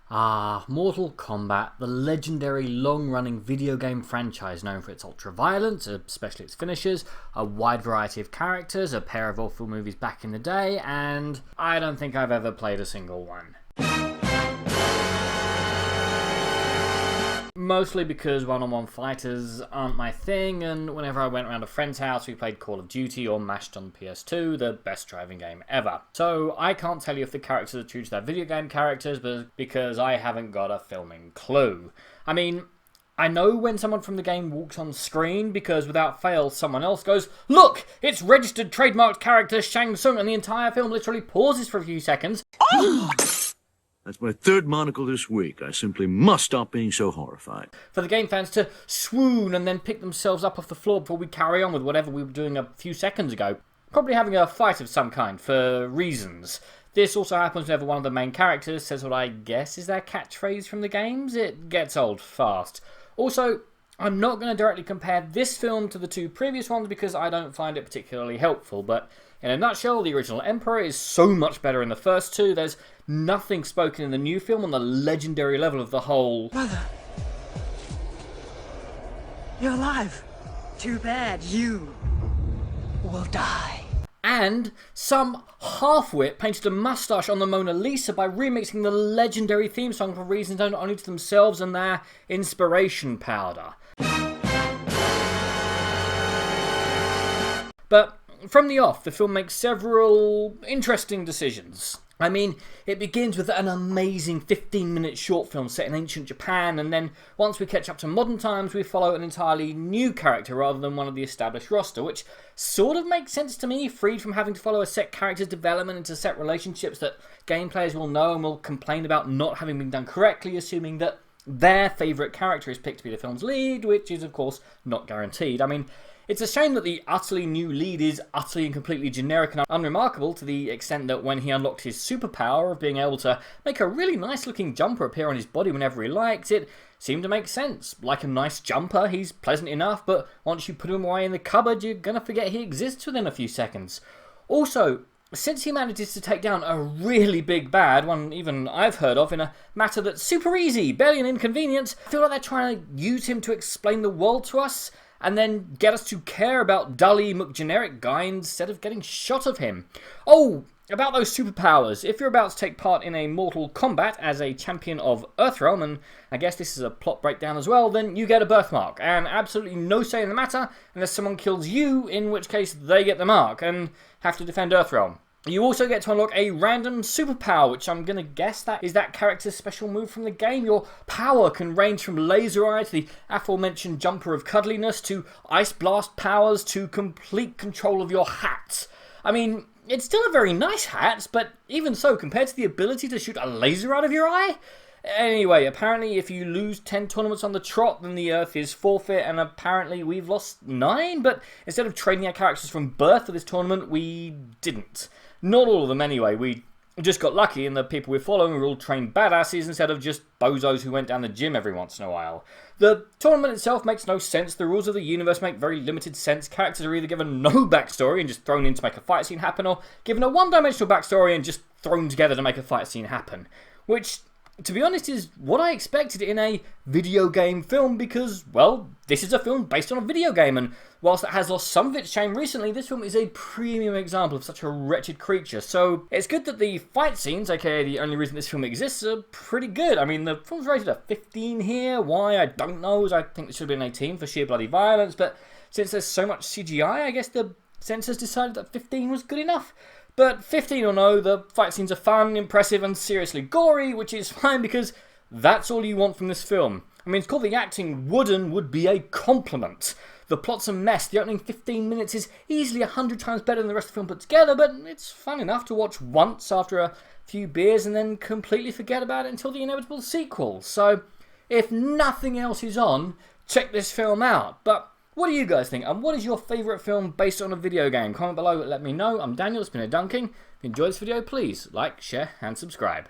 Ah, Mortal Kombat, the legendary long-running video game franchise known for its ultra-violence, especially its finishes, a wide variety of characters, a pair of awful movies back in the day, and I don't think I've ever played a single one. Mostly because one-on-one fighters aren't my thing, and whenever I went around a friend's house we played Call of Duty or mashed on PS2, the best driving game ever. So I can't tell you if the characters are true to their video game characters, but because I haven't got a filming clue. I mean, I know when someone from the game walks on screen because without fail someone else goes, "Look! It's registered trademarked character Shang Tsung," and the entire film literally pauses for a few seconds. That's my third monocle this week. I simply must stop being so horrified. For the game fans to swoon and then pick themselves up off the floor before we carry on with whatever we were doing a few seconds ago. Probably having a fight of some kind, for reasons. This also happens whenever one of the main characters says what I guess is their catchphrase from the games. It gets old fast. Also, I'm not going to directly compare this film to the two previous ones because I don't find it particularly helpful, but in a nutshell, the original Emperor is so much better in the first two. There's nothing spoken in the new film on the legendary level of the whole... Brother, you're alive. Too bad you will die. And some half-wit painted a moustache on the Mona Lisa by remixing the legendary theme song for reasons known only to themselves and their inspiration powder. But from the off, the film makes several interesting decisions. I mean, it begins with an amazing 15-minute short film set in ancient Japan, and then once we catch up to modern times, we follow an entirely new character rather than one of the established roster, which sort of makes sense to me, freed from having to follow a set character's development into set relationships that game players will know and will complain about not having been done correctly, assuming that their favourite character is picked to be the film's lead, which is, of course, not guaranteed. I mean, it's a shame that the utterly new lead is utterly and completely generic and unremarkable to the extent that when he unlocked his superpower of being able to make a really nice looking jumper appear on his body whenever he liked, it seemed to make sense. Like a nice jumper, he's pleasant enough, but once you put him away in the cupboard, you're gonna forget he exists within a few seconds. Also, since he manages to take down a really big bad, one even I've heard of, in a matter that's super easy, barely an inconvenience, I feel like they're trying to use him to explain the world to us, and then get us to care about Dully McGeneric guy instead of getting shot of him. Oh, about those superpowers. If you're about to take part in a Mortal Kombat as a champion of Earthrealm, and I guess this is a plot breakdown as well, then you get a birthmark, and absolutely no say in the matter unless someone kills you, in which case they get the mark, and have to defend Earthrealm. You also get to unlock a random superpower, which I'm going to guess that is that character's special move from the game. Your power can range from laser eye to the aforementioned jumper of cuddliness to ice blast powers to complete control of your hat. I mean, it's still a very nice hat, but even so, compared to the ability to shoot a laser out of your eye? Anyway, apparently if you lose 10 tournaments on the trot, then the Earth is forfeit, and apparently we've lost 9, but instead of trading our characters from birth for this tournament, we didn't. Not all of them anyway, we just got lucky and the people we're following were all trained badasses instead of just bozos who went down the gym every once in a while. The tournament itself makes no sense, the rules of the universe make very limited sense, characters are either given no backstory and just thrown in to make a fight scene happen, or given a one-dimensional backstory and just thrown together to make a fight scene happen. Which, to be honest, is what I expected in a video game film because, well, this is a film based on a video game, and whilst it has lost some of its shame recently, this film is a premium example of such a wretched creature. So it's good that the fight scenes, aka the only reason this film exists, are pretty good. I mean, the film's rated a 15 here. Why? I don't know, as I think it should have been 18 for sheer bloody violence, but since there's so much CGI, I guess the censors decided that 15 was good enough. But 15 or no, the fight scenes are fun, impressive, and seriously gory, which is fine because that's all you want from this film. I mean, it's called the acting wooden would be a compliment. The plot's a mess. The opening 15 minutes is easily 100 times better than the rest of the film put together, but it's fun enough to watch once after a few beers and then completely forget about it until the inevitable sequel. So, if nothing else is on, check this film out. But what do you guys think? And what is your favourite film based on a video game? Comment below, let me know. I'm Daniel, it's been a dunking. If you enjoyed this video, please like, share, and subscribe.